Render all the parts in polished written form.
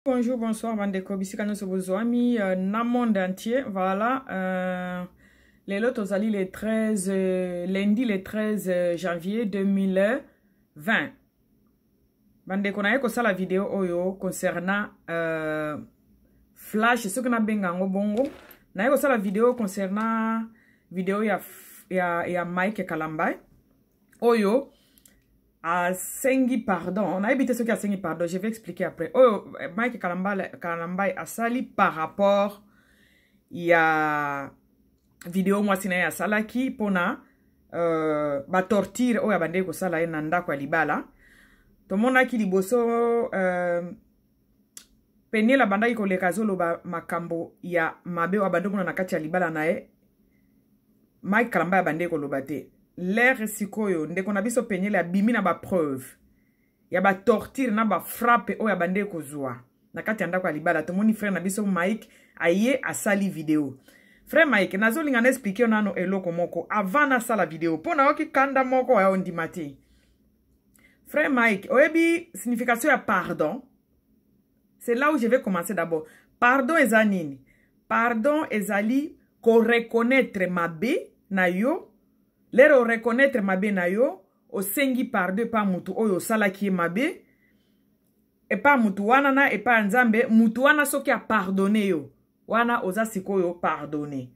Bonjour, bonsoir, Bandeko. Bisikano Sobozwami, na monde entier. Voilà. Les lots aux alliés le 13, lundi le 13 janvier 2020. Bandeko, na yeko la vidéo oyo concernant Flash, ce qu'on a bengango bongo. Na yeko la vidéo concernant vidéo ya Mike Kalambay. Oyo. A sengi pardon. On a évité ce qui a sengi pardon. Je vais expliquer après. Oh, Mike Kalambay a sali par rapport. Il y a vidéo moi sina ya salaki pona ba torture o ya bande ko sala nanda kwa libala. To mona ki liboso penye la banda iko le kazolo ba makambo ya mabe wa bando na kati ya libala nae. Mike Kalambay bande ko lobate. L'air sikoyo ndeko na biso penyele ya bimi na ba preuve ya ba torture na ba frappe o ya bande kozwa na kati anda kwa libala to moni frère na biso Mike aye asali vidéo. Frère Mike nazo linga na expliquer nano eloko moko avant na sala vidéo pona oki kanda moko ya ondimati. Frère Mike oyebi signification ya pardon. C'est là où je vais commencer d'abord. Pardon ezanini. Pardon ezali ko reconnaître mabe na yo. L'ero reconnaître mabe na yo, o sengi pardon pa mutu oyo salaki mabe, e pa mutu wana na e pa nzambe, mutu wana soki a pardonné yo, wana oza sikoyo pardonné.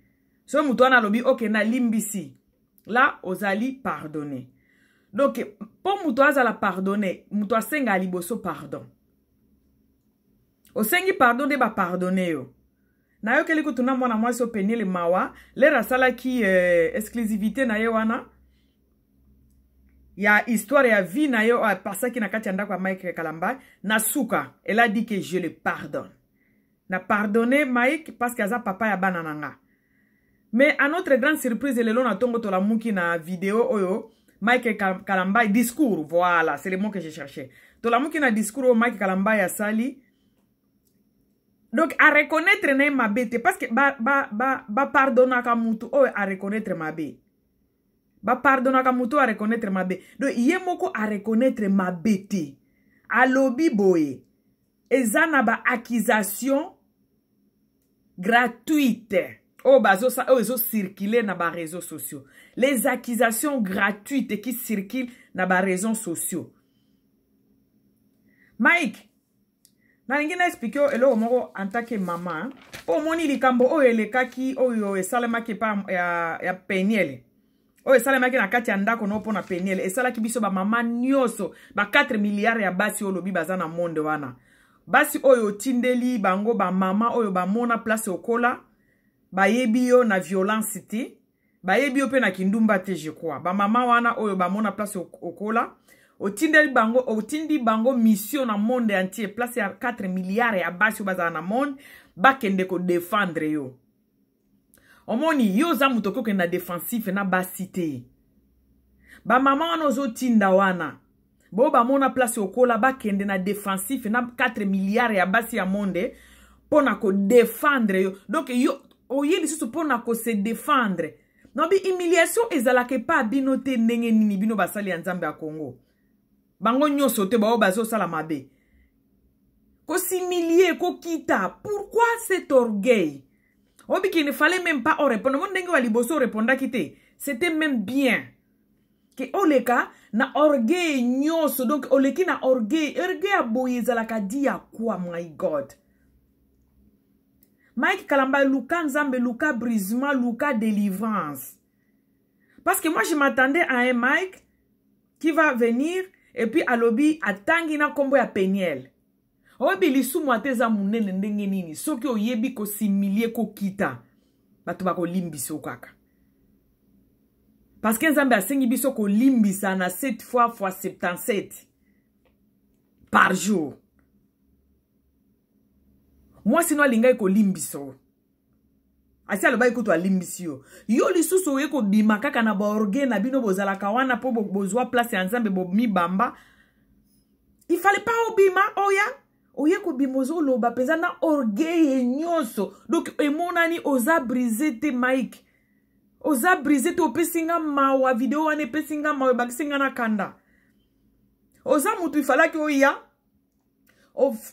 So mutu wana lobi ok na limbisi, la ozali pardonné. Donc, po mutu azala pardonné, mutu asenga liboso pardon. O sengi pardon de ba pardonné yo. Na yo keliko tuna mwana mwasi o penye le mawa, lera sala ki exclusivité na yo wana. Ya histoire ya vie na yo a passa ki na kati anda kwa Mike Kalambay. Na suka, elle a dit que je le pardonne. Na pardonné Mike parce qu'aza papa ya banananga. Mais à notre grande surprise, le long na tongo to la muki na vidéo oyo, Mike Kalambay discours, voilà, c'est le mot que je cherchais. To la muki na discours o Mike Kalambay a sali. Donc, à reconnaître na ma bête, parce que ba pardonner ka mutu, oh, à reconnaître ma bête. Ba pardonner ka mutu, à reconnaître ma bête. Donc, yé moko à reconnaître ma bête. A lobby boye. Ezana ba accusation gratuite. Oh, bazo ça, oh, ils ont circulé na ba réseaux sociaux. Les accusations gratuites qui circulent na ba réseaux sociaux. Mike. Na ngina explique elo moko antake mama po moni likambo o elekaki oyo esalemaki pa ya peniele o esalemaki na kati ya ndako no pona peniele esalaki biso ba mama nyoso ba 4 milliards ya basi olobi baza na monde wana basi oyo tindeli bango ba mama oyo ba mona place okola ba yebi yo na violence ti ba yebi yo pe na kindumba te je crois ba mama wana oyo ba mona place okola otindi bango mission na monde entier place ya 4 milliards ya basi baza na monde bakende ko défendre yo. Omoni yo za mutoko ke na défensif na basi te. Ba mama wana ozo tinda wana. Bo ba mona place okola bakende na défensif na 4 milliards ya basi ya monde pona ko défendre yo. Donc yo oyeli susu pona ko se défendre. Non bi humiliation ezalake pa bino te ndenge nini bino basali ya Nzambe ya Congo. Bango nyoso te bao bazo sala mabe. Ko s'humilier, ko kita. Pourquoi cet orgueil? Obi qu'il ne fallait même pas répondre. Mon dengue waliboso répondra kite. C'était même bien. Que oleka na orgueil nyoso. Donc oleki na orgueil. Orgueil aboye zalaka dia quoi, my God. Mike Kalambay, Luka Nzambe, Luka brisement, Luka délivrance. Parce que moi je m'attendais à un Mike qui va venir. Et puis alobi atangi na kombo ya peniel. Obi lisu mwateza munene ndenge nini. Soki oyebi ko similie ko kita. Batu bako limbiso kaka. Parce que Nzambe asengi biso ko limbisa na 7 fois x 77. Par jour. Moi sinon lingai ko limbiso. Asi aloba ikutu alimbisio. Yo lisusu yeko bima kaka na ba orgue na bino bozala kawana po bozwa place ya Nzambe bo mi bamba. Il fallait pas obima oya. Oyeko bimozo loba peza na orgueil nyoso. Donc emonani oza brisé te Mike. Oza brisé te opesinga mawa video wane pesinga mawa bakisinga na kanda. Oza mutu ifalaki oya.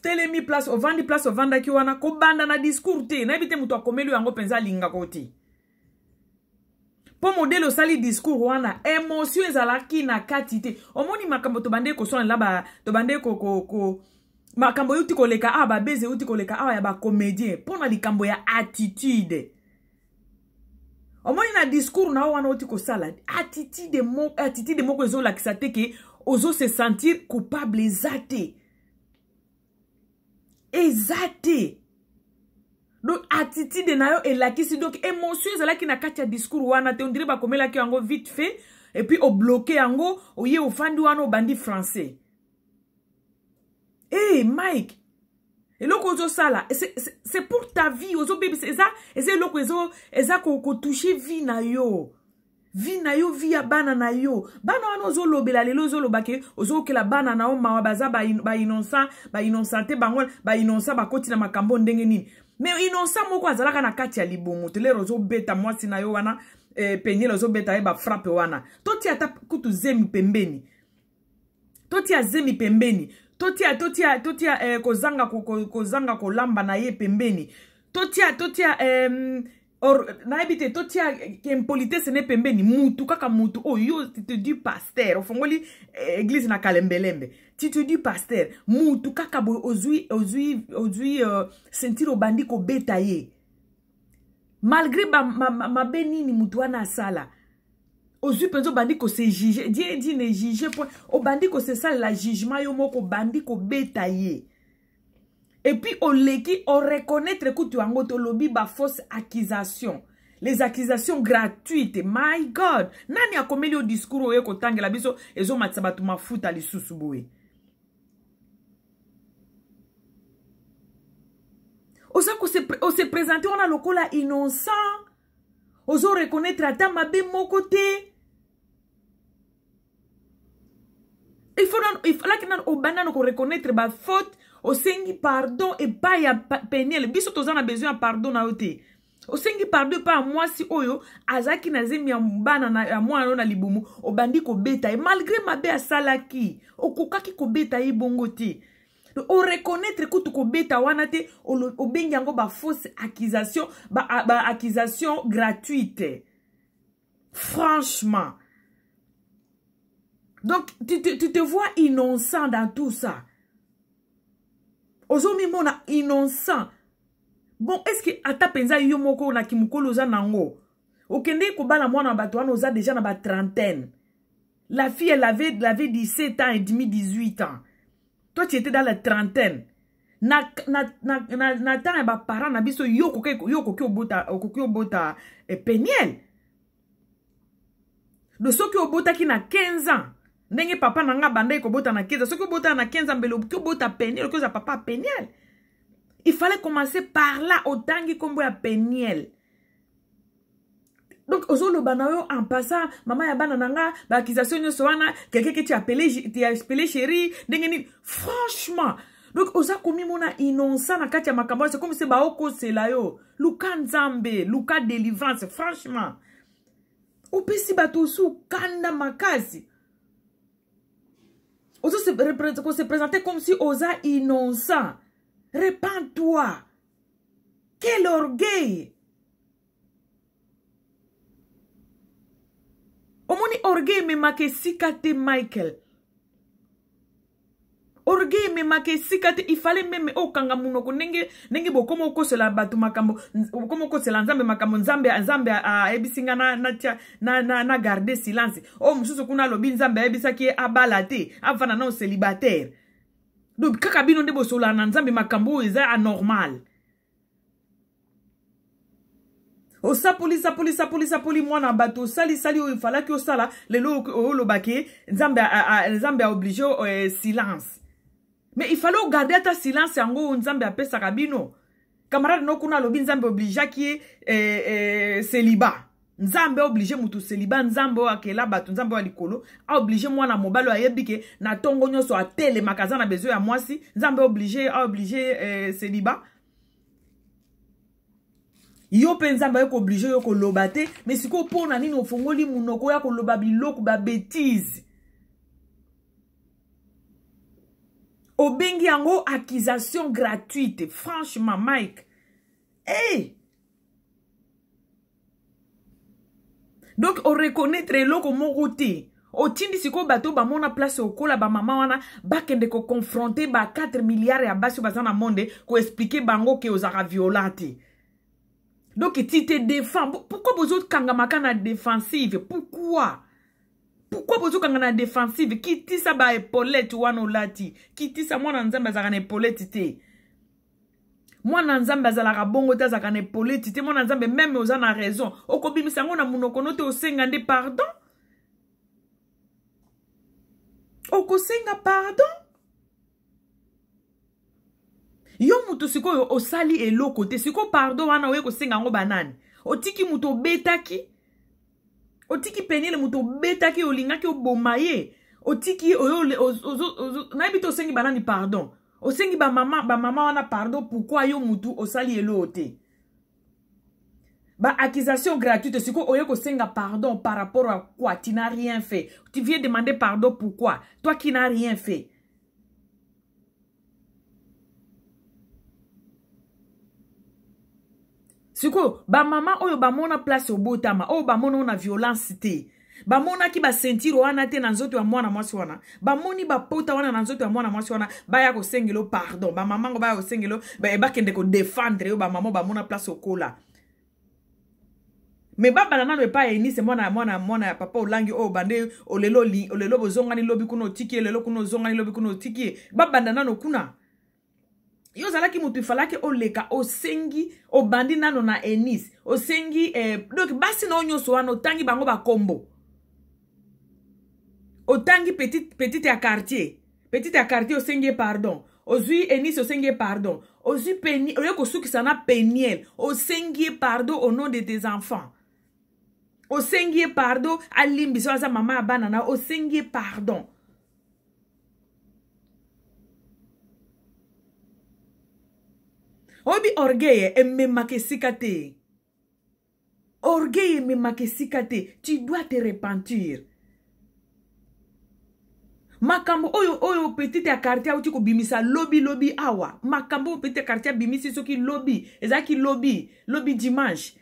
telemi place ovandi place ovanda ki wana ko banda na discours te na ebite muto akomeli yango penza linga koti po modelo sali discours wana émotion ezalaki na kati te omoni makambo to bande ko sona laba to bande ko makambo yuti koleka ba beze yuti koleka ya ba comédien pona likambo ya attitude omoni na discours na wana yuti ko sala attitude moko ezo lakisa te ke ozo se sentir coupable ezate donc attitude na yo elakisi donc émotion ezalaki na kati ya discours wana te on dirait bakomelaki yango vite fait et puis o bloqué yango oye ofandi wana obandi français. Hey Mike, et loko ozo sala c'est pour ta vie ozo bébé c'est ça et c'est loko eza ko toucher vie na yo vie ya bana na yo bana wana ozo lobela lelo ozo lobake ozo kela bana na o mawa baza ba innocente bango ba innocent bakoti na makambo ndenge nini mais innocent moko azalaka na kati ya libumu tele ozo beta mwasi na yo wana penyele ozo beta e ba frappe wana toti ata kutu zemi pembeni totia kozanga kolamba na ye pembeni totia na ebite totia impolitesse ne pembeni mutu kaka mutu yo tu te dis pasteur ofongoli église na kalembelembe tu te dis pasteur mutu kaka boy ozui sentir obandi ko beta ye malgré ma benini mutu wana sala ozui penzo bandi ko se juger dit ne juger point o bandi ko se sala la jugement yo moko bandi ko beta ye. Et puis, on reconnaître que tu as un ba fausse accusation. Les accusations gratuites. My God. Nani a commis le discours au yeko tangela biso ezo matsabatu mafuta li susubuwe. On se présente, on a le cola innocent. Ozo reconnaître ata mabe moko te. Il faut là que on banane ko reconnaître ba faute. Osengi pardon et pas ya Peniel biso tozana besoin pardon na ote osengi pardon pas moi si oyo azaki na zemi ya mbana na mwana na libumu obandi ko beta et malgré mabe asalaki okokaki ko beta ye bongo te o reconnaître que tu ko beta wana te obengi yango ba fausse accusation ba accusation gratuite franchement donc tu te vois innocent dans tout ça. Ozomi mona innocent. Bon, est-ce que ata penza yo moko na kimukolo za nango? Okende ko bana mwana bato wana oza déjà na ba trentaine. La fille elle avait 17 ans et demi 18 ans. Toi tu étais dans la trentaine. Na temps ba parents na biso yo koki obota Peniel. De ceux qui obota ki na 15 ans. Ndenge papa nanga banda ko bota na 15 ans. Soki bota na 15 ans mbele ko bota Peniel ko za papa Peniel. Il fallait commencer par là autangi kombo ya Peniel. Donc ozolo banayo en passant maman ya bana nanga ba accusation nyoso wana quelqu'un qui t'appelé chérie ndenge ni franchement. Donc oza komi mona innocent na kati ya makambo c'est comme si ba oko sela yo luka nzambe luka délivrance franchement. Opesi bato su kanda makazi. Ozo se présenter comme si oza innocent. Répands-toi. Quel orgueil. Omoni orgueil me make sikate Michael. Orgueil me make sikate. Il fallait même okanga munoko nenge bokomo okosela batu makambo bokomo okosela nzambe makambo nzambe a ebisinga na garder silence. Oh mususu kuna lobi nzambe ebisa ki abala te afana na célibataire. Donc kaka bino nde bosola na nzambe makambo eza anormal. O sapoli mwana bato sali il fallait que osala lelo olobake nzambe a obligé silence. Mais il fallait garder ta silence yango nzambe apesa kabino. Camarade no kuna lobi nzambe obligé ki célibat. Nzambe obligé mutu célibat nzambe akela bato nzambe wa likolo a obligé mwana mobalo ayebike na tongo nyoso atele makaza na besoin ya mwasi nzambe obligé célibat. Yo penzamba yo ko obligé yo ko lobate mais siko pona nini ofongoli munoko ya ko loba biloko ba bêtise. Obengi yango accusation gratuite. Franchement, Mike. Hey! Donc, on reconnaître l'oko morote. O tindi siko bato ba mona place au kola ba mama wana ba kende ko confronter ba 4 milliards ya basi bazana monde ko expliquer bango ke ozara violente. Donc tu te défends. Pourquoi vous autres kangamaka na défensive? Pourquoi? Pourquoi vous autres kangamaka na défensive? Qui ti sa ba épaulette wana olati? Qui ti sa mwana nzamba za kana épaulette te? Mwana nzamba za la bongo ta za kana épaulette te? Mwana nzamba même ozana raison. Okobimisa ngo na munoko note osenga nde pardon? Okosenga pardon? Yo mutu siko osali eloko te siko pardon wana oye kosenga ngo banani. Otiki mutu obetaki. Otiki penile mutu obetaki olingaki obomaye. Otiki oyo na bito osengi banani pardon. Osengi ba mama wana pardon pourquoi yo mutu osali eloko te. Ba accusation gratuite, c'est quoi oye kosenga pardon par rapport à quoi? Tu n'as rien fait. Tu viens demander pardon pourquoi? Toi qui n'as rien fait. C'est quoi? Ba maman oyo ba mona place au botama. Oh ba mona na violence te. Ba mona ki ba sentir wana te na nzoto ya mwana mwasi wana. Ba moni ba pota wana na nzoto ya mwana mwasi wana. Ba ya kosengelo pardon. Ba maman ba ya kosengelo ba kende ko défendre yo ba maman ba mona place au kola. Mais baba nana ne pas eni c'est mwana papa olangi o bande olelo bozongani lobi kuno tiki lelo kuno zongani lobi kuno tiki baba nana no kuna yo zalaki mutu falaki oleka osengi obandi nano na enis osengi donc basi no nyoso wana otangi bango ba kombo otangi petite ya quartier osengi pardon ozui enis osengi pardon ozui peni oyo kosukisa na peniel osengi pardon au nom de tes enfants. Osengi pardon alimbi so za mama abanana osengi pardon. Obi orgueil ememake sikate. Orgueil ememake sikate. Tu dois te repentir. Makambo oyo petite ya quartier uti ko bimisa lobby awa. Makambo petite quartier bimisi soki lobby, ezaki lobby dimanche.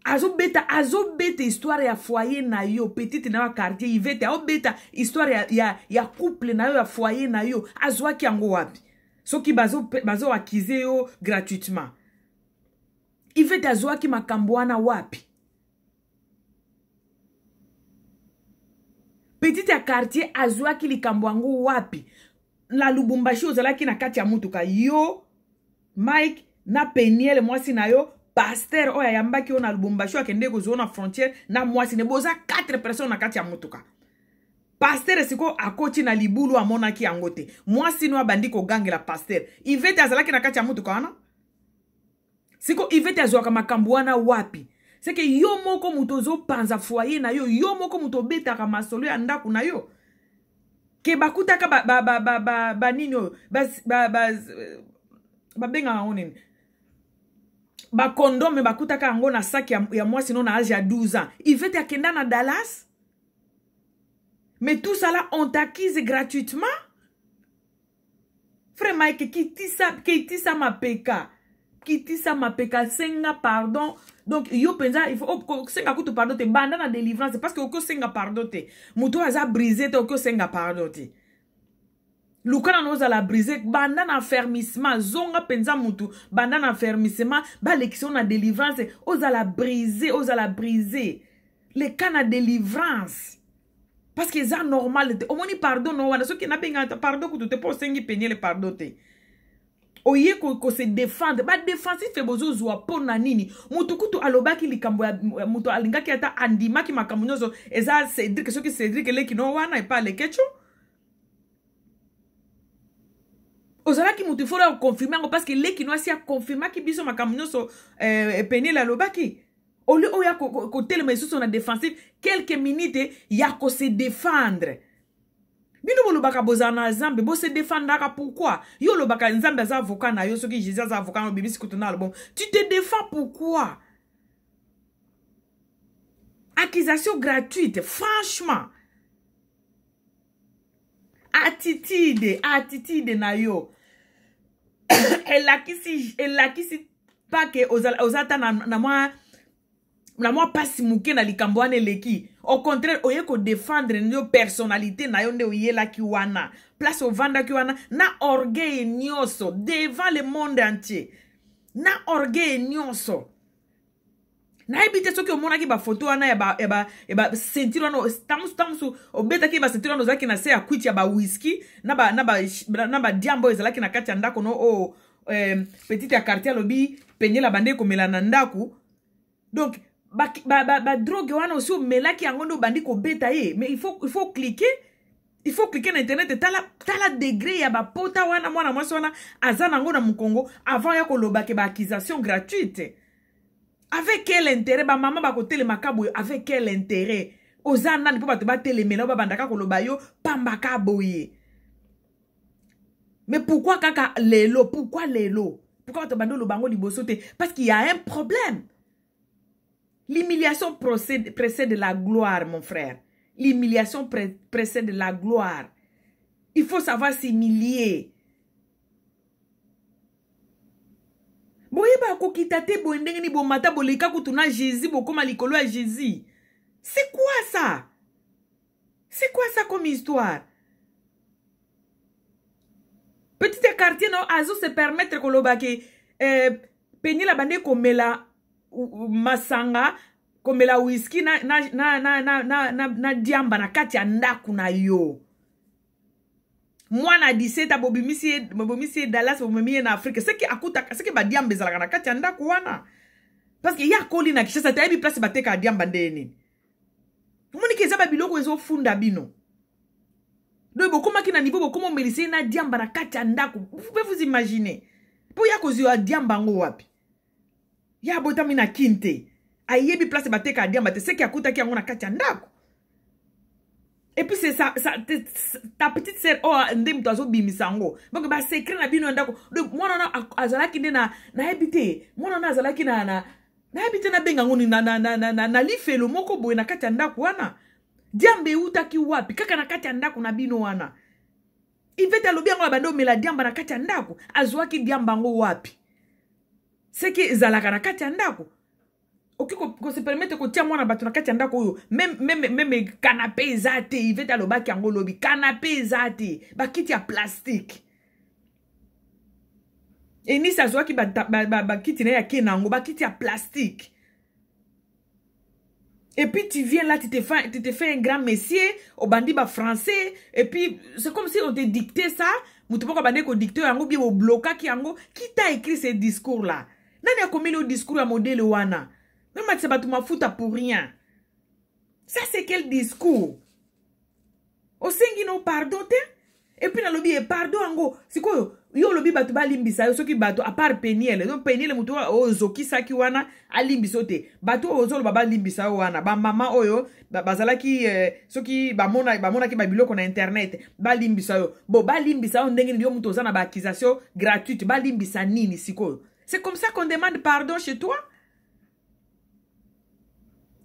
Azo beta histoire ya foyer na yo petite na wa quartier ivete azo beta histoire ya couple na yo ya foyer na yo azwaki yango wapi soki bazo akize yo gratuitement ivete azwaki makambo wana wapi petite ya quartier azwaki likambo yango wapi la Lubumbashi ozalaki na kati ya mutuka yo Mike na Peniel mwasi na yo pasteur oya yambaki ona Lubumbashi akende kozona frontière na mwasi ne boza 4 personnes na kati ya mutuka pasteur siko akoti na libulu amonaki yango te mwasi no abandi ko gangela pasteur ivete azalaki na kati ya mutuka wana siko ivete azwaka makambo wana wapi c'est que yo moko mutozo panza foyer na yo moko muto betaka masolo ya ndaku na yo ke bakutaka ba nino ba benga onini ba condom bakutaka yango na sac ya mwasi no na âge ya 12 ans ivete akenda na Dallas mais tout ça là on t'acquise gratuitement frère Mike qui ça ma peka senga pardon donc yo penza il faut senga kutu pardon te banda na délivrance parce que oko senga pardon te muto aza brisé te oko senga pardon te lukana noza la brisé banda na fermissement zonga penza mutu banda na fermissement ba lection na délivrance oza la briser les cas na délivrance parce que ça normal te omoni pardon no wana soki na benga pardon kutu te po sengi penye le pardon te oye ko se défendre ba défensif fe bozo zwa pona nini mutu kutu alobaki likambo ya mutu alingaki ata andimaki makambo nyozo eza Cédric soki Cédric leki no wana e pa le kecho ozalaki mutu fora confirmer ngo parce que leki no asi a confirmer ki biso makambo nyozo penye la lobaki ole oya ko telema isusu na défensif quelques minutes ya ko se défendre. Bino bolobaka bozana Nzambe bo se défendaka pourquoi yo lobaka Nzambe za avocat na yo soki Jésus za avocat no bibisi kutuna bon tu te défends pourquoi accusation gratuite franchement attitude na yo. elakisi pas que ozata na moi pasi muke na likambo wana eleki. Au contraire, oye ko défendre yo personnalité na yo nde oyelaki wana. Place ovandaki wana na orgueil nyonso devant le monde entier. Na orgueil nyonso. Na ebite soki omonaki ba photo wana ya ba sentir wana tamusu obetaki ba sentir wana ozaki na se ya kwiti ya ba whisky na ba diambo ezalaki na kati ya ndako no petite ya quartier lobi penyela bande komela na ndako. Donc ba drogue wana aussi omelaki yango ndo bandi kobeta ye. Mais il faut cliquer na internet tala degré ya ba pota wana mwana mwasi wana azana ngo na mukongo avant ya koloba ke ba accusation gratuite. Avec quel intérêt ba maman ba kote le makabo avec quel intérêt ozana ni po bato ba telemela ba bandaka koloba yo pamba kaboye. Mais pourquoi kaka lelo? Pourquoi bato bando lo bango liboso te? Parce qu'il y a un problème. L'humiliation précède la gloire, mon frère. L'humiliation précède la gloire. Il faut savoir s'humilier. Boyeba kokitate bo ndenge ni bo mata bo leka kutuna Jésus bo koma likolo ya Jésus. C'est quoi ça? C'est quoi ça comme histoire? Petit quartier no azo se permettre kolobake penye la bande komela masanga komela whisky na diamba na kati ya ndaku na yo. Mwana 17 bobimisi Dallas bobimisi na Afrique. C'est que ba diamba ezalaka na kati ya ndaku wana. Parce que ya koli na Kishasa ta yebi place bateka diamba ndeni. Moni ke zaba biloko ezo funda bino. Donc bokoma ki na niveau bokoma melisi na diamba na kati ya ndaku. Vous pouvez vous imaginer. Po ya kozi ya diamba ngo wapi? Ya botami na kinte. Ayebi place bateka diamba te seki akuta ki yango na kati ya ndaku. Et puis c'est ça ta petite sœur ndem tozo bimisango. Donc ba secret na bino ndako. Donc mwana na azalaki na ebite. Mwana na azalaki na ebite na benga ngoni na lifelo moko boye na kati ya ndako wana. Diambe utaki wapi kaka na kati ya ndako na bino wana. Iveta lobi yango bando mela diamba na kati ya ndako. Azwaki diamba ngo wapi? Seki zalaka na kati ya ndako. Ok, ko se permettre ko tia mwana bato na kati ya ndako oyo. Même canapé ezate, iveta lobaki yango lobi canapé ezate, ba kiti ya plastique. Et ni sa zwa ki ba kiti na ya kenango, ba kiti ya plastique. Et puis tu viens là, tu te fais un grand messier, au bandi ba français, et puis c'est comme si on te dictait ça, mutupoko bandi ko dicter yango bien au bloca ki yango, qui t'a écrit ces discours là? Nani a commis le discours à modèle wana? Non, mais c'est pas tout ma fouta pour rien. Ça, c'est quel discours? Au sengi no pardon, te? Et puis, dans le lobby, pardon, ango. C'est quoi? Yo, lobby, batu ba limbisa, yo, soki batu, à part peniel. Donc, peniel, moutou, zoki, saki, wana, a limbisote. Batu, ozolo, baba limbisa, wana. Ba mama, oyo, bazala ki, soki, ba mona ki, ba biloko na internet. Ba limbisa, yo. Bo, ba limbisa, on dengi, yo, moutou, zana, ba accusation gratuite. Ba limbisa, nini, siko. C'est comme ça qu'on demande pardon chez toi?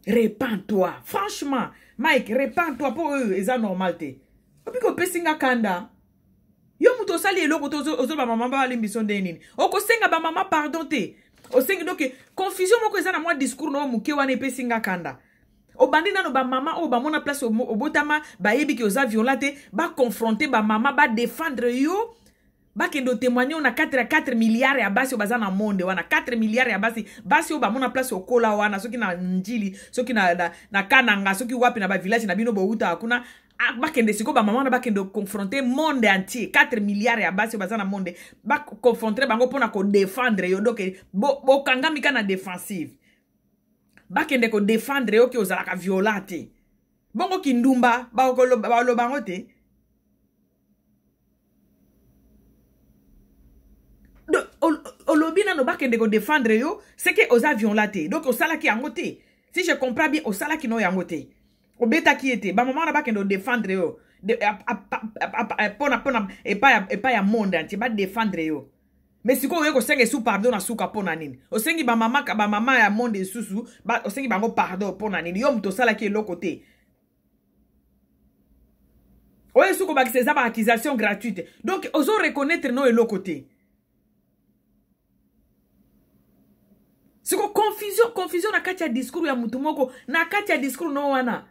Répands-toi. Franchement, Mike, répands-toi pour eux. C'est normal. Et puis, qu'on peut singa kanda. Yo muto sali eloko ozo ba mama ba limbiso ndenini. Oko senga ba mama pardon te. O senga donc confusion moko eza na moi discours no muke wana pe singa kanda. O bandi nano ba mama o ba mona place o botama ba yebi ki oza violate ba confronter ba mama ba défendre yo. Ba kendo témoigner on a 4 milliards ya basi o bazana monde wana 4 milliards ya basi o ba mona place o kola wana soki na njili soki na kananga soki wapi na ba village na bino bo uta akuna ba kende siko ba mama na ba kendo confronter monde entier 4 milliards ya basi o bazana monde ba confronter bango pona ko défendre yo donc bo kangami kana défensive ba kende ko défendre yo ki ozala ka violate bongo kindumba ba lo bango te. Olobina no bakende ko défendre yo, c'est que aux avions là té. Donc au sala ki angote. Si je comprends bien, au sala ki no yangote. Au beta ki était. Ba maman na bakende défendre yo. Pona et pas ya monde entier ba défendre yo. Mais si ko yo ko senge sous pardon na suka pona nini. O sengi ba mama ya monde susu, ba o sengi bango pardon pona nini. Yo mto sala ki lokote. oye suko bakise eza ba accusation gratuite donc ozo reconnaître no elo côté siko confusion na kati ya discours ya mutu moko na kati ya discours no wana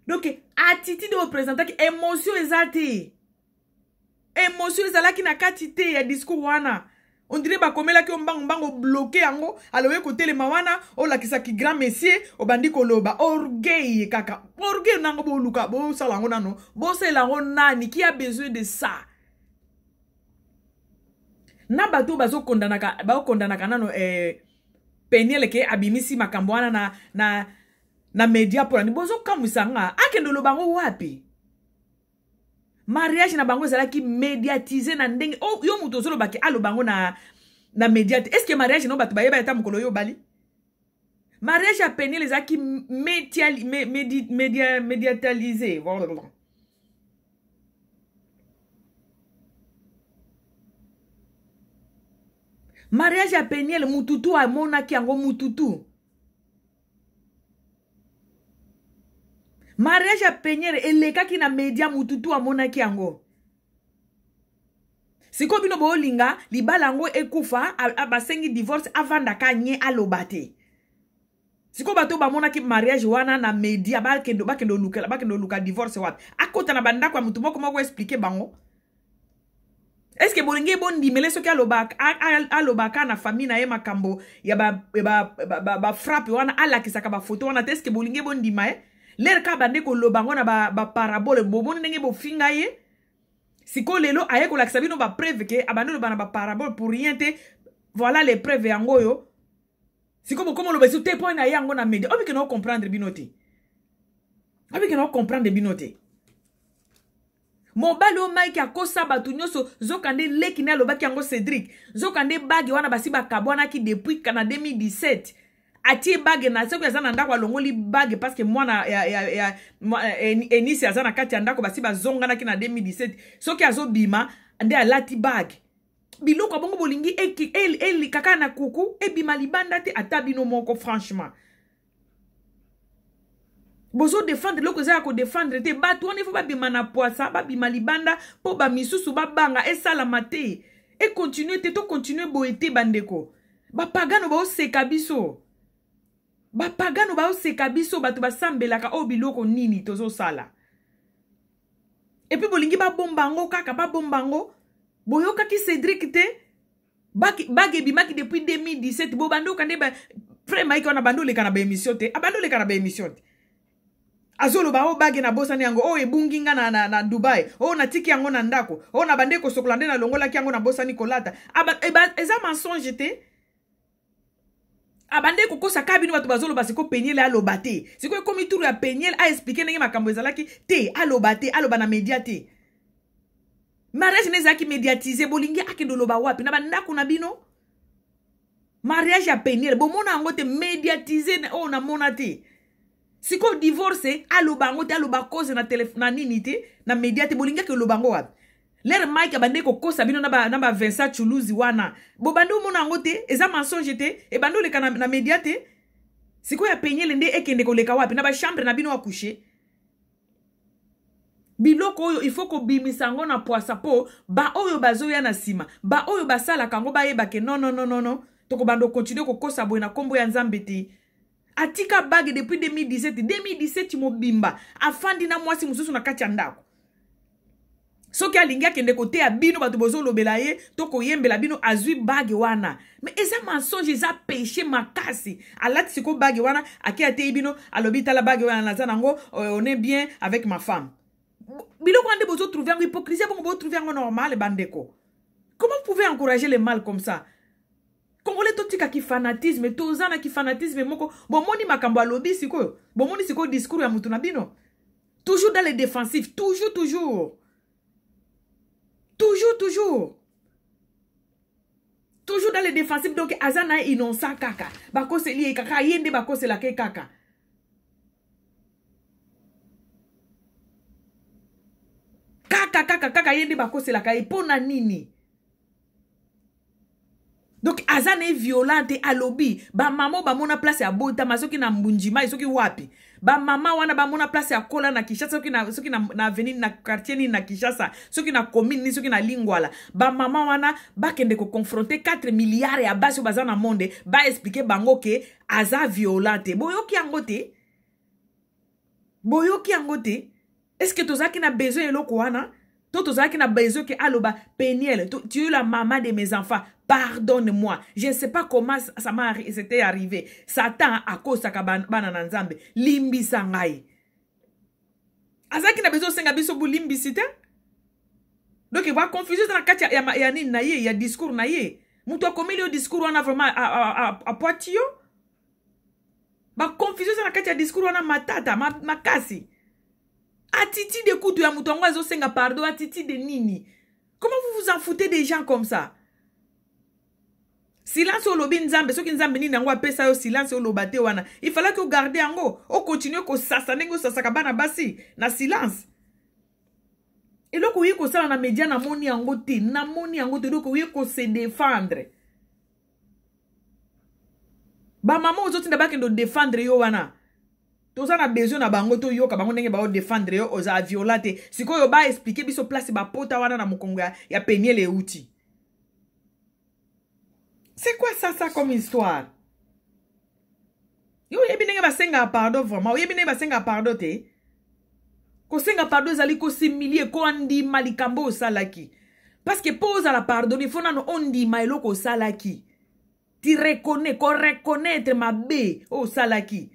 donc attitude représentante émotion ezate émotion ezalaki na kati te ya discours wana on dirait bakomelaki mbango bloqué yango aloye kotelema wana olakisaki grand messier obandi koloba orgueil kaka orgueil nango boluka bosala yango nano bosala yango nani qui a besoin de ça na bato bazokondanaka nano Peniel ke abimisi makambo wana na media polani bozo kamusanga akendo lobango wapi mariage na bango ezalaki médiatisé na ndenge yo muto zolobaki alobango na médiate est-ce que mariage no bato bayeba eta mukolo yo bali mariage ya Peniel ezalaki médiatisé mariage ya Peniel mututu amonaki yango mututu mariage ya Peniel elekaki na media mututu amonaki yango siko bino bolinga libala yango ekufa abasengi divorce avanda kanye alobate siko bato bamonaki mariage wana na media bakendo luka divorce wapi akota na bandako ya mutu moko expliquer bango. Est-ce que bolingi bondi mele soki alobaka na famille na ye makambo ya ba frappe wana alakisaka ba photo wana est-ce que bolingi bondi ma l'air ka bande ko lobango na ba parabole bomoni ndenge bo finga ye siko lelo aye ko lakisa bino ba preuve ke abande lobana ba parabole pour rien te voilà les preuves yango yo siko bokomo lobesu te point na yango na media obi ke no comprendre binote Mobali o Mike akosa batu nyoso zokande leki na lobaki yango Cédric zokande bagi wana basi bakabwana ki depuis kana 2017 ati bagi na seko yazana ndako alongoli bagi parce que mwana Enisi yazana kati ndako basi bazongana ki na 2017 soki azobima nde alati bagi biloko bongo bolingi eli kaka na kuku ebima libanda te atabino moko franchement bozo défendre loko za ko défendre te batu on faut ba bima na poisa ba bima libanda po ba misusu ba banga esala mate et continuer te to continuer boete bandeko ba pagano ba oseka biso batu ba sambelaka o biloko nini tozo sala et puis bolingi ba bombango kaka ba bombango boyoka ki Cédric te bagi bimaki depuis 2017 bo bando kande ba frère Mike on abando le kana ba émission te abando le kana ba émission te azolo ba o bagi na bosani yango o ebunginga na Dubai o na tiki yango na ndako o na bande ko sokolande na longola ki yango na bosani kolata eza mensonge te abande ko kosa kabino batu bazolo basiko Peniel alobate siko komi turu ya Peniel a expliquer ndenge makambo ezalaki te alobate aloba na media te mariage nezaki médiatisé bolingi akendo loba wapi na bandako na bino mariage ya Peniel bomona yango te médiatisé o na mona te siko divorce alobango te aloba cause na téléphone na nini te na media te bolinga ke lobango wapi l'air Mike abande ko kosa bino na ba Vincent Chuluzi wana bo bande mona yango te eza mensonge te e bando leka na media te siko ya Peniel nde ekende ko leka wapi na ba chambre na bino wa coucher biloko oyo il faut ko bimisa ngo na poisa po ba oyo bazoya na sima ba oyo basala kango ba yeba ke non to ko bando continuer ko kosa boy na kombo ya Nzambe te atika bagi depuis 2017 mo bimba afandi na mwasi mususu na kati ya ndako soki alingi akende kote ya bino bato bozo lobela ye to koyembela bino azwi bagi wana mais eza mensonge eza péché makasi alati siko bagi wana aki ate bino alobi tala bagi wana naza nango on est bien avec ma femme biloko ande bozo trouver yango hypocrisie bongo bo trouver yango normal bandeko comment vous pouvez encourager le mal comme ça Congolais totika ki fanatisme tozana ki fanatisme moko bomoni makambo alobi siko bomoni siko discours ya mutu na bino toujours dans les défensifs toujours dans les défensifs donc azana innocent kaka bakose lié kaka yende bakose la ke kaka yende bakose la ka ipona nini Donc azane violente alobi ba maman ba mona place ya bota masoki na mbunjima soki wapi ba maman wana ba mona place ya kola na Kinshasa soki na avenue na quartier ni na Kinshasa soki na commune ni soki na Lingwala ba maman wana ba kende ko confronter 4 milliards ya basi bazana monde ba expliquer bango ke aza violente boyoki angote est-ce que tozaki na besoin eloko wana tozaki na besoin ke aloba Peniel tu es la maman de mes enfants. Pardonne-moi. Je ne sais pas comment ça s'était arrivé. Satan a cause ka bana nzambe. Limbi sangai. Azaki na besoin senga biso bu limbi sita. Donc il va confuser dans la katia ya nini na ye, ya discours na ye. Muto komeli au discours wana vraiment a Poitio. Ba confusion dans la katia discours wana matata, makasi. Atiti de kutu ya muto ngwa senga pardon, atiti de nini. Comment vous vous en foutez des gens comme ça? Silence au lobby nzambe, soki nzambe ni nango apesa yo silence au lobate wana. Il fallait que vous gardez ango, o continue ko sasane ngo sasaka bana basi na silence. Et donc oui ko sala na média na moni ango te, donc oui ko se défendre. Ba maman ozoti na bakendo défendre yo wana. Toza na besoin na bango to yo ka bango ndenge ba o défendre yo oza violate. Sikoyo ba expliquer biso place ba pota wana na mokongo ya Peniel et outil. C'est quoi ça comme histoire? Yo yebi nenge basenga pardon vraiment. Yo yebi nenge basenga pardon te. Ko senga pardon zali ko similie ko andi malikambo salaki. Parce que pose à la pardon, il faut nano ondi mailo ko salaki. Tu reconnais, ko reconnaître ma bé o salaki.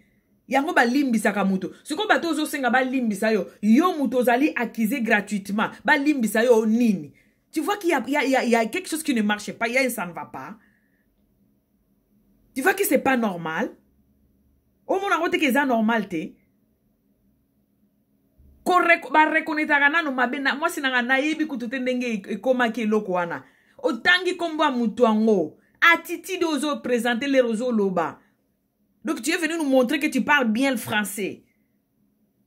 Yango ba limbisa ka muto. Siko bato zo senga ba limbisa yo. Yo muto zali accusé gratuitement. Ba limbisa yo nini. Tu vois qu'il y a quelque chose qui ne marche pas. Ça ne va pas. Tu vois que c'est pas normal. Au moins, on que c'est normal, te. Ba reconnaître no mabena. Moi, si nanga naïbi kutu ndenge koma ki loko wana. Otangi kombo mutuango. Attitude ozo présenter les roseaux loba. Donc, tu es venu nous montrer que tu parles bien le français.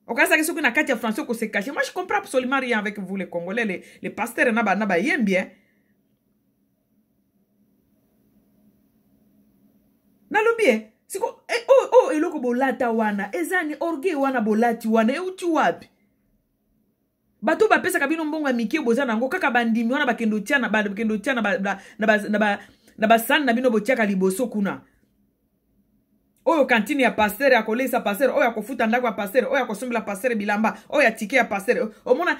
Au cas où on a quatre français qui se cachent. Moi, je comprends absolument rien avec vous, les Congolais. Les pasteurs, naba yen bien. Nalobie, siko eloko bolata wana, ezani orgue wana bolati wana, euti wapi? Bato ba pesa kabino mbonga miki boza nango kaka bandimi wana bakendo tia na ba san na bino botiaka liboso kuna. Oyo kantine ya pasteur ya kolesa pasteur, oyo ya kofuta ndako ya pasteur, oyo ya kosombela pasteur bilamba, oyo ya tike ya pasteur. Omona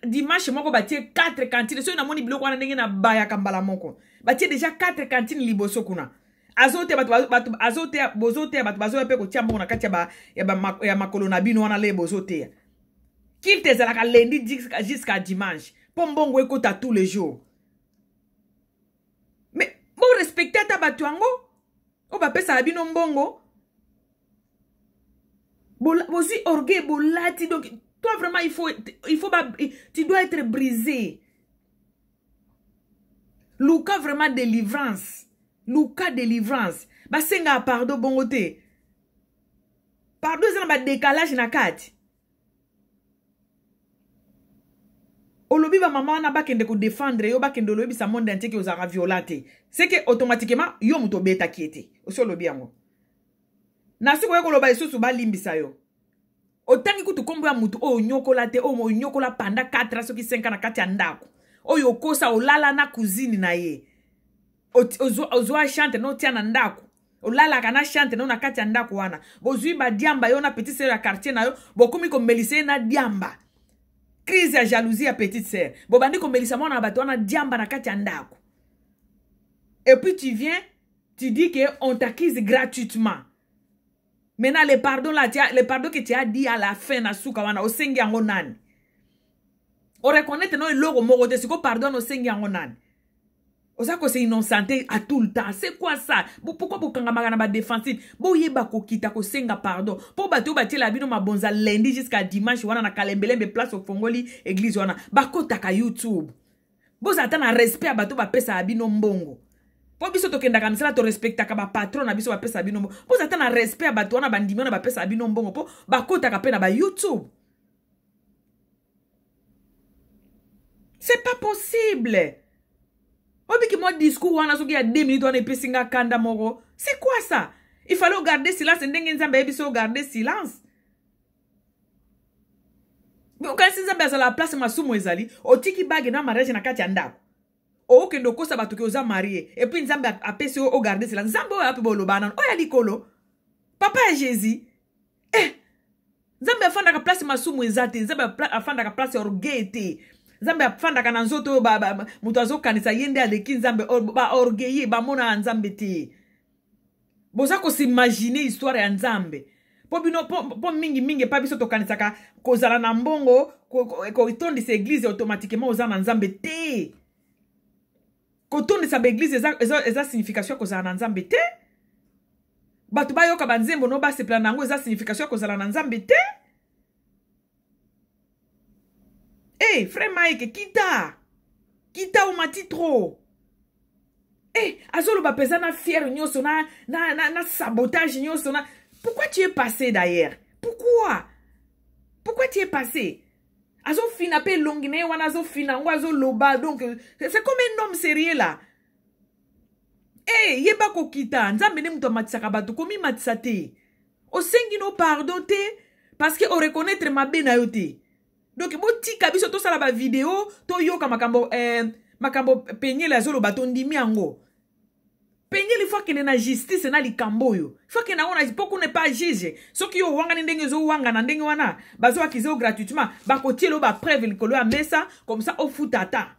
dimanche moko batie 4 cantines, so na moni biloko wana ndenge na baya kambala moko. Batie déjà 4 cantines liboso kuna. Azote bozote bazo pe ko tiambo na kati ya makolo na bino wana le bozote. Qu'il te zalaka lundi jusqu'à dimanche. Pombongo ekota tous les jours. Mais bon respecter ta batuango. O ba pesa bino mbongo. Bozi orgueil bolati donc toi vraiment tu dois être brisé. Luka vraiment délivrance. Luka délivrance. Ba senga pardon bongote. Pardon ça ba décalage na kati. Olobi ba maman na ba kende ko défendre yo ba kende lobi sa monde entier ki ozara violate. C'est que automatiquement yo muto beta kiete. Oso lobi yango. Na siko yeko loba isusu ba limbisa yo. Otangi kutu kombo ya mutu o nyokola te o mo nyokola panda 4 ans soki 5 ans na kati ya ndako. Oyo kosa olala na cousine na ye. Ozwa chante no tia na ndako. Olala kana chante no na kati ya ndako wana. Bozui ba diamba yo na petite sœur ya quartier na yo. Bokomi ko melise na diamba. Crise ya jalousie ya petite sœur. Bobandi ko melisa mwana na bato wana diamba na kati ya ndako. Et puis tu viens, tu dis que on t'accuse gratuitement. Maintenant les pardons là, les pardons que tu as dit à la fin na suka wana osengi yango nani. O reconnaître no logo moko te siko pardon osengi yango nani. Osako c'est innocenté à tout le temps. C'est quoi ça? Pourquoi vous kangamaka na ba défensif? Bo yeba ko kita ko senga pardon. Po bato ba la bino mabonza lundi jusqu'à dimanche wana na kalembelembe place au Fongoli église wana. Bakota ka YouTube. Bo zata na respect bato ba pesa abino mbongo. Po biso to kenda kamsala to respecta ka ba patron na biso ba pesa abino mbongo. Po zata na respect bato wana bandimi wana ba pesa abino mbongo. Po bakota ka pe na ba YouTube. C'est pas possible. Obiki moi discours wana soki ya 2 minutes wana epesinga kanda moko. C'est quoi ça? Il fallait garder silence ndenge nzambe ebiso garder silence. Mais quand nzambe azala la place masumu ezali, otiki bage na mariage na kati ya ndako. Okendo kosa bato ke oza marié et puis nzambe apesi o garder silence. Nzambe oyo ape bolobana. Oya likolo. Papa ya Jésus. Nzambe afanda ka place masumu ezate, nzambe afanda ka place orgueil te. Nzambe afanda ka nzoto mutu azokanisa yende aleki nzambe ba orgueil ba mona nzambe te. Boza ko s'imaginer histoire ya nzambe. Po mingi pa biso tokanisa ka kozala na mbongo ko itondisa église automatiquement oza na nzambe te. Ko tondisa ba église eza signification kozala na nzambe te. Batu ba yoka banzembo no ba sepla nango eza signification kozala na nzambe te. Eh, frère Mike, kita ou mati trop. Eh, azolo ba pesa na fier nyoso na sabotage nyoso na. Pourquoi tu es passé d'ailleurs? Pourquoi tu es passé? Azo fina pe longine wana azo fina ngo azo loba donc c'est comme un homme sérieux là. Eh, yeba ko kita, nzambe ne muto matisaka bato komi matisa te. O sengi no pardon te parce que o reconnaître mabe na yo te. Donc bo tika biso to sala ba vidéo to yoka makambo penye la zolo bato ndimi yango. Penye il faut qu'il y ait justice na likambo yo. Il faut qu'il y ait beaucoup ne pas juge. Ce qui yo wanga ndenge zo wanga na ndenge wana bazo akizo gratuitement ba kotielo ba preuve likolo ya mesa comme ça au futata.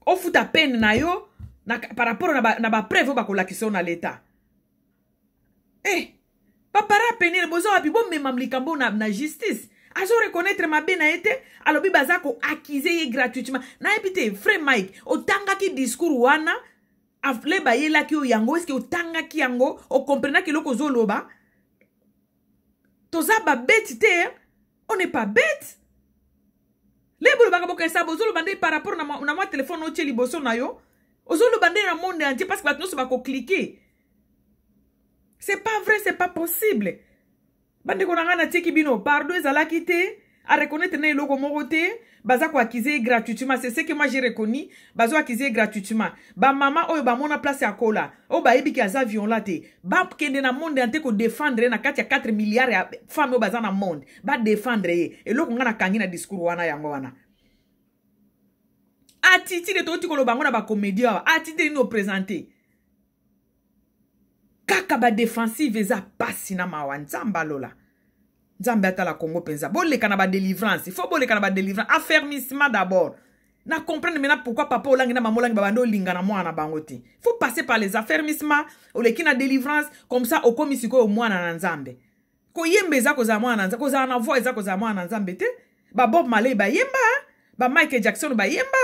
Au futa peine na yo par rapport na ba preuve ba kolakisa na l'état. Eh, papara penye bozo api bo memam likambo na justice. Azo reconnaître ma bena ete alobi bazako accuser gratuitement. Na epite frère Mike otanga ki discours wana afle ba yela ki o yango est-ce que otanga ki yango o comprendre ki loko zoloba toza ba bête te on n'est pas bête. Les bolo baka boka sa bozolo bande par rapport na moi téléphone o tcheli boso na yo ozolo bande na monde entier parce que batno so ba ko cliquer. C'est pas vrai, c'est pas possible. Bande ko nanga na teki bino pardon ezala kite a reconnaître na logo morote baza ko accuser gratuitement. C'est ce que moi j'ai reconnu, bazo accuser gratuitement. Ba maman oyo ba mona place ya kola o ba yebi ki aza violent te ba kende na monde ante ko défendre na kati ya 4 milliards ya femmes o baza na monde ba défendre ye et loko nga na kangi na discours wana yango wana atiti de toti ko lo bango na ba comédien atiti no présenter kaka ba défensive eza pasi na mawa nzamba lola nzambe atala Congo penza boleka na ba délivrance il faut boleka na ba délivrance affermissement d'abord na comprendre maintenant pourquoi papa olangi na maman olangi ba bando linga na mwana bango te il faut passer par les affermissements oleki na délivrance comme ça okomi siko mwana na nzambe ko yembe za ko za mwana na nzambe ko za na voix za ko za mwana na nzambe te ba Bob Marley ba yemba ba Michael Jackson ba yemba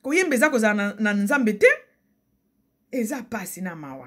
ko yembe za ko za na nzambe te eza pasi na mawa.